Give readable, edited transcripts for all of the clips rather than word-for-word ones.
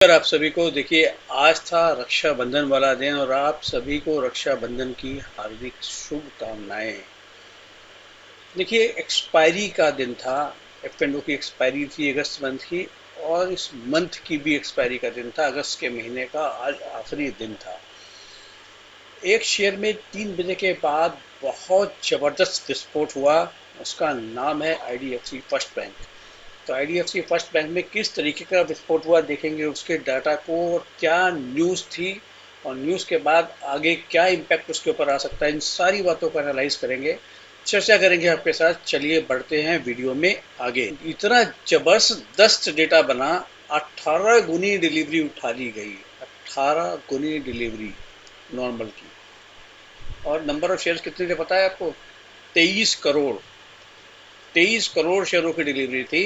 नमस्कार आप सभी को। देखिए, आज था रक्षाबंधन वाला दिन और आप सभी को रक्षाबंधन की हार्दिक शुभकामनाएं। देखिए, एक्सपायरी का दिन था। F&O की एक्सपायरी थी अगस्त मंथ की, और इस मंथ की भी एक्सपायरी का दिन था। अगस्त के महीने का आज आखिरी दिन था। एक शेयर में 3 बजे के बाद बहुत ज़बरदस्त विस्फोट हुआ। उसका नाम है IDFC फर्स्ट बैंक। तो IDFC फर्स्ट बैंक में किस तरीके का विस्फोट हुआ देखेंगे, उसके डाटा को, और क्या न्यूज़ थी, और न्यूज़ के बाद आगे क्या इम्पैक्ट उसके ऊपर आ सकता है। इन सारी बातों को एनालाइज करेंगे, चर्चा करेंगे आपके साथ। चलिए बढ़ते हैं वीडियो में आगे। इतना जबरदस्त डेटा बना, 18 गुनी डिलीवरी उठा ली गई। 18 गुनी डिलीवरी नॉर्मल की। और नंबर ऑफ शेयर्स कितने थे पता है आपको? 23 करोड़। 23 करोड़ शेयरों की डिलीवरी थी।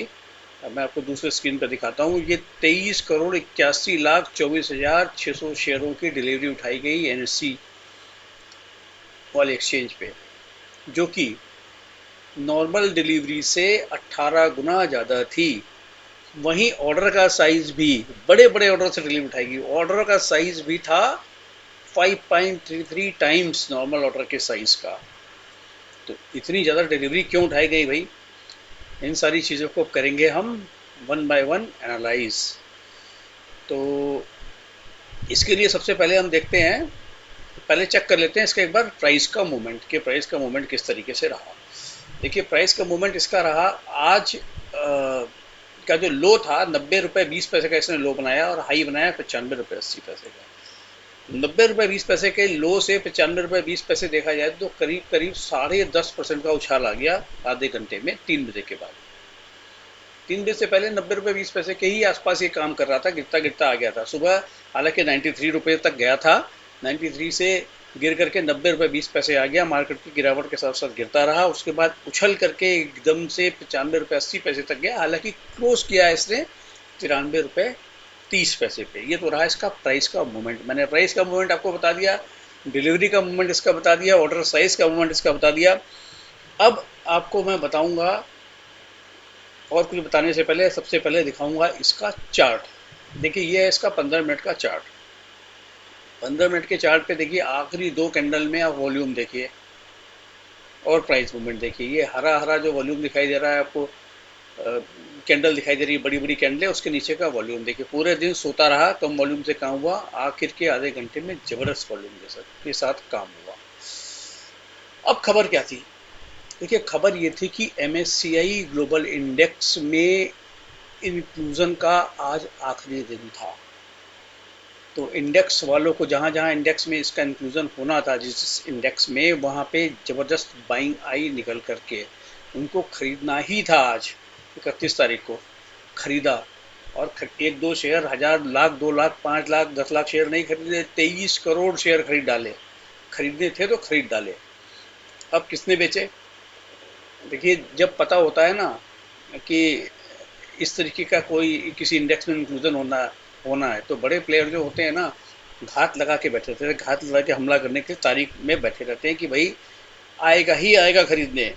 अब मैं आपको दूसरे स्क्रीन पर दिखाता हूँ। ये 23 करोड़ 81 लाख 24 हजार 600 शेयरों की डिलीवरी उठाई गई NSE वाले एक्सचेंज पे, जो कि नॉर्मल डिलीवरी से 18 गुना ज़्यादा थी। वहीं ऑर्डर का साइज भी, बड़े बड़े ऑर्डर से डिलीवरी उठाएगी, ऑर्डर का साइज भी था 5.33 टाइम्स नॉर्मल ऑर्डर के साइज का। तो इतनी ज़्यादा डिलीवरी क्यों उठाई गई भाई? इन सारी चीज़ों को करेंगे हम वन बाय वन एनालाइज। तो इसके लिए सबसे पहले हम देखते हैं, पहले चेक कर लेते हैं इसका एक बार प्राइस का मूवमेंट, कि प्राइस का मूवमेंट किस तरीके से रहा। देखिए, प्राइस का मूवमेंट इसका रहा आज का जो लो था 90 रुपये 20 पैसे का इसने लो बनाया, और हाई बनाया 95 रुपये 80 पैसे का। 90 रुपये 20 पैसे के लो से 95 रुपये 20 पैसे देखा जाए तो करीब करीब 10.5% का उछाल आ गया आधे घंटे में, 3 बजे के बाद। 3 बजे से पहले 90 रुपये 20 पैसे के ही आसपास ये काम कर रहा था, गिरता गिरता आ गया था। सुबह हालांकि 93 रुपये तक गया था, 93 से गिर करके 90 रुपये 20 पैसे आ गया। मार्केट की गिरावट के साथ साथ गिरता रहा, उसके बाद उछल करके एकदम से 95 रुपये 80 पैसे तक गया। हालांकि क्लोज किया इसने 93 रुपये 30 पैसे पे। ये तो रहा इसका प्राइस का मूवमेंट। मैंने प्राइस का मूवमेंट आपको बता दिया, डिलीवरी का मूवमेंट इसका बता दिया, ऑर्डर साइज का मूवमेंट इसका बता दिया। अब आपको मैं बताऊंगा, और कुछ बताने से पहले सबसे पहले दिखाऊंगा इसका चार्ट। देखिए, ये है इसका 15 मिनट का चार्ट। 15 मिनट के चार्ट पे देखिए, आखिरी 2 कैंडल में आप वॉल्यूम देखिए और प्राइस मूवमेंट देखिए। ये हरा हरा जो वॉल्यूम दिखाई दे रहा है आपको, कैंडल दिखाई दे रही है, बड़ी बड़ी कैंडल है, उसके नीचे का वॉल्यूम देखिए। पूरे दिन सोता रहा, कम वॉल्यूम से काम हुआ, आखिर के आधे घंटे में जबरदस्त वॉल्यूम के साथ काम हुआ। अब खबर क्या थी? देखिए, खबर ये थी कि MSCI ग्लोबल इंडेक्स में इंक्लूजन का आज आखिरी दिन था। तो इंडेक्स वालों को, जहाँ जहाँ इंडेक्स में इसका इंक्लूजन होना था, जिस इंडेक्स में, वहाँ पे ज़बरदस्त बाइंग आई निकल करके। उनको खरीदना ही था आज 31 तारीख को, खरीदा। और 1-2 शेयर, 1000 लाख 2 लाख 5 लाख 10 लाख शेयर नहीं खरीदे, 23 करोड़ शेयर खरीद डाले। खरीदने थे तो खरीद डाले। अब किसने बेचे? देखिए, जब पता होता है ना कि इस तरीके का कोई किसी इंडेक्स में इंक्लूजन होना है, तो बड़े प्लेयर जो होते हैं ना, घात लगा के बैठे रहते हैं, घात लगा के हमला करने की तारीख में बैठे रहते हैं कि भाई आएगा ही आएगा खरीदने,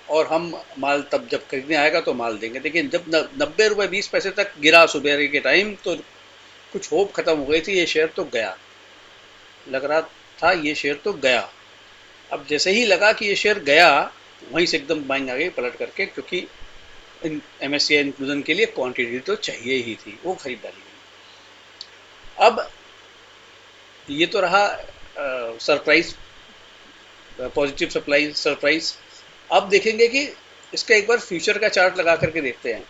और हम माल तब जब खरीदने आएगा तो माल देंगे। लेकिन जब 90 रुपये 20 पैसे तक गिरा सुबह के टाइम, तो कुछ होप खत्म हो गई थी। ये शेयर तो गया, लग रहा था ये शेयर तो गया। अब जैसे ही लगा कि ये शेयर गया, वहीं से एकदम बाइंग आ गई पलट करके, क्योंकि MSCI इंक्लूजन के लिए क्वांटिटी तो चाहिए ही थी, वो खरीद डाली गई। अब ये तो रहा सरप्राइज, पॉजिटिव सप्लाई सरप्राइज। अब देखेंगे कि इसका एक बार फ्यूचर का चार्ट लगा करके देखते हैं।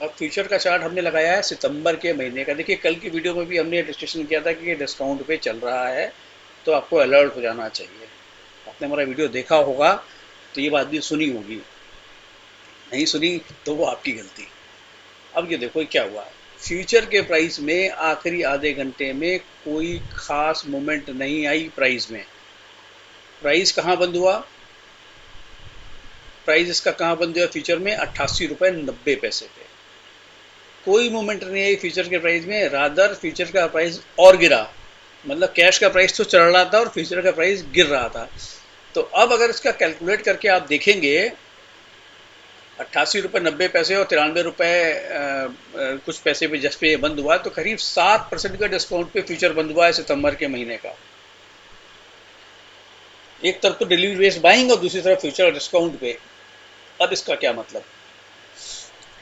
अब फ्यूचर का चार्ट हमने लगाया है सितंबर के महीने का। देखिए, कल की वीडियो में भी हमने डिस्कशन किया था कि ये डिस्काउंट पे चल रहा है, तो आपको अलर्ट हो जाना चाहिए। आपने हमारा वीडियो देखा होगा तो ये बात भी सुनी होगी, नहीं सुनी तो वो आपकी गलती। अब ये देखो क्या हुआ। फ्यूचर के प्राइस में आखिरी आधे घंटे में कोई खास मोमेंट नहीं आई प्राइस में। प्राइस कहाँ बंद हुआ? प्राइस इसका कहाँ बंद हुआ फ्यूचर में? 88 रुपये 90 पैसे पे। कोई मोमेंट नहीं आई फ्यूचर के प्राइस में, रादर फ्यूचर का प्राइस और गिरा। मतलब कैश का प्राइस तो चढ़ रहा था और फ्यूचर का प्राइस गिर रहा था। तो अब अगर इसका कैलकुलेट करके आप देखेंगे 88 रुपये 90 पैसे और 93 रुपये कुछ पैसे पे जस्ट पे ये बंद हुआ, तो करीब 7% का डिस्काउंट पे फ्यूचर बंद हुआ है सितंबर के महीने का। एक तरफ तो डिलीवरी बेस्ड बाइंग और दूसरी तरफ फ्यूचर डिस्काउंट पे। अब इसका क्या मतलब?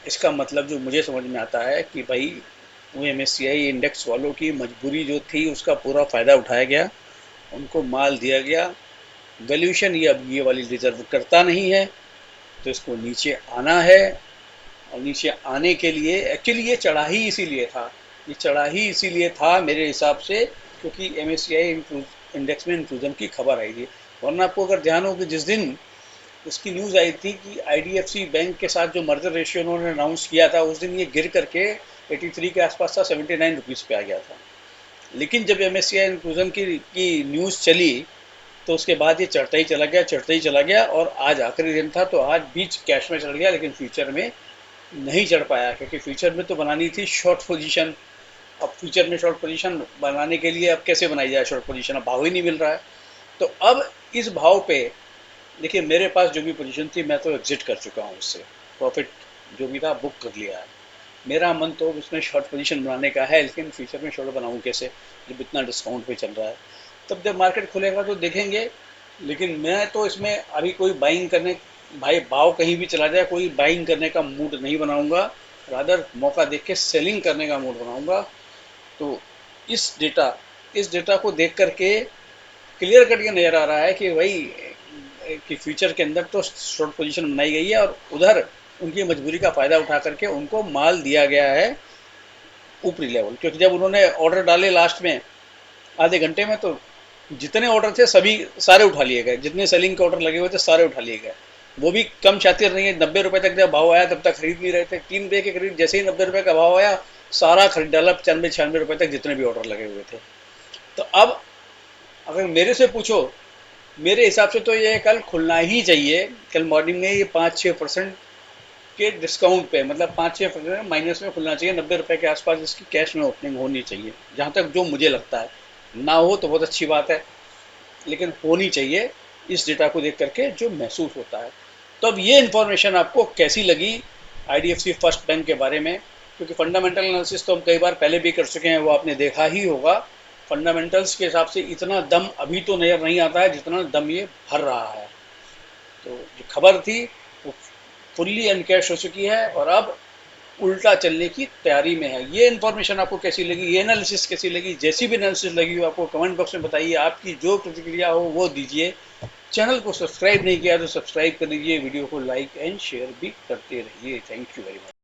इसका मतलब जो मुझे समझ में आता है कि भाई वो एमएससीआई इंडेक्स वालों की मजबूरी जो थी उसका पूरा फ़ायदा उठाया गया, उनको माल दिया गया। वैल्यूएशन ये अब ये वाली डिजर्व करता नहीं है, तो इसको नीचे आना है। और नीचे आने के लिए एक्चुअली ये चढ़ा ही इसीलिए था, ये चढ़ा ही इसीलिए था मेरे हिसाब से, क्योंकि एमएससीआई इंडेक्स में इंक्लूजन की खबर आई थी। वरना आपको अगर ध्यान हो कि जिस दिन उसकी न्यूज़ आई थी कि आईडीएफसी बैंक के साथ जो मर्जर रेशियो उन्होंने अनाउंस किया था, उस दिन ये गिर करके 83 के आसपास था, 79 रुपीज़ पे आ गया था। लेकिन जब एमएससीआई इंक्लूजन की न्यूज़ चली, तो उसके बाद ये चढ़ता ही चला गया, चढ़ता ही चला गया, और आज आखिरी दिन था तो आज बीच कैश में चढ़ गया, लेकिन फ्यूचर में नहीं चढ़ पाया, क्योंकि फ्यूचर में तो बनानी थी शॉर्ट पोजीशन। अब फ्यूचर में शॉर्ट पोजीशन बनाने के लिए अब कैसे बनाई जाए शॉर्ट पोजीशन? अब भाव ही नहीं मिल रहा है। तो अब इस भाव पे देखिए, मेरे पास जो भी पोजीशन थी मैं तो एग्जिट कर चुका हूँ उससे, प्रॉफिट जो भी था बुक कर लिया है। मेरा मन तो उसमें शॉर्ट पोजीशन बनाने का है, लेकिन फ्यूचर में शॉर्ट बनाऊँ कैसे जब इतना डिस्काउंट पे चल रहा है? तब जब मार्केट खुलेगा तो देखेंगे। लेकिन मैं तो इसमें अभी कोई बाइंग करने, भाई भाव कहीं भी चला जाए, कोई बाइंग करने का मूड नहीं बनाऊंगा, रादर मौका देख के सेलिंग करने का मूड बनाऊंगा। तो इस डेटा को देख करके क्लियर कट ये नज़र आ रहा है कि भाई कि फ्यूचर के अंदर तो शॉर्ट पोजीशन बनाई गई है, और उधर उनकी मजबूरी का फ़ायदा उठा करके उनको माल दिया गया है ऊपरी लेवल। क्योंकि जब उन्होंने ऑर्डर डाले लास्ट में आधे घंटे में, तो जितने ऑर्डर थे सभी सारे उठा लिए गए, जितने सेलिंग के ऑर्डर लगे हुए थे सारे उठा लिए गए। वो भी कम शातिर नहीं है, 90 रुपये तक जब भाव आया तब तक खरीद नहीं रहे थे। 3 रुपये के करीब जैसे ही 90 रुपये का भाव आया, सारा खरीद डाला, 95-96 रुपये तक जितने भी ऑर्डर लगे हुए थे। तो अब अगर मेरे से पूछो, मेरे हिसाब से तो ये कल खुलना ही चाहिए। कल मॉर्निंग में ये 5-6% के डिस्काउंट पे, मतलब 5-6% माइनस में खुलना चाहिए। 90 रुपये के आसपास इसकी कैश में ओपनिंग होनी चाहिए, जहाँ तक जो मुझे लगता है। ना हो तो बहुत अच्छी बात है, लेकिन होनी चाहिए इस डेटा को देख करके जो महसूस होता है। तो अब ये इन्फॉर्मेशन आपको कैसी लगी आईडीएफसी फर्स्ट बैंक के बारे में? क्योंकि फंडामेंटल एनालिसिस तो हम कई बार पहले भी कर चुके हैं, वो आपने देखा ही होगा। फंडामेंटल्स के हिसाब से इतना दम अभी तो नज़र नहीं आता है जितना दम ये भर रहा है। तो जो खबर थी वो फुल्ली एनकैश हो चुकी है, और अब उल्टा चलने की तैयारी में है। ये इन्फॉर्मेशन आपको कैसी लगी, ये एनालिसिस कैसी लगी? जैसी भी एनालिसिस लगी हो आपको कमेंट बॉक्स में बताइए, आपकी जो प्रतिक्रिया हो वो दीजिए। चैनल को सब्सक्राइब नहीं किया तो सब्सक्राइब कर दीजिए, वीडियो को लाइक एंड शेयर भी करते रहिए। Thank you very much.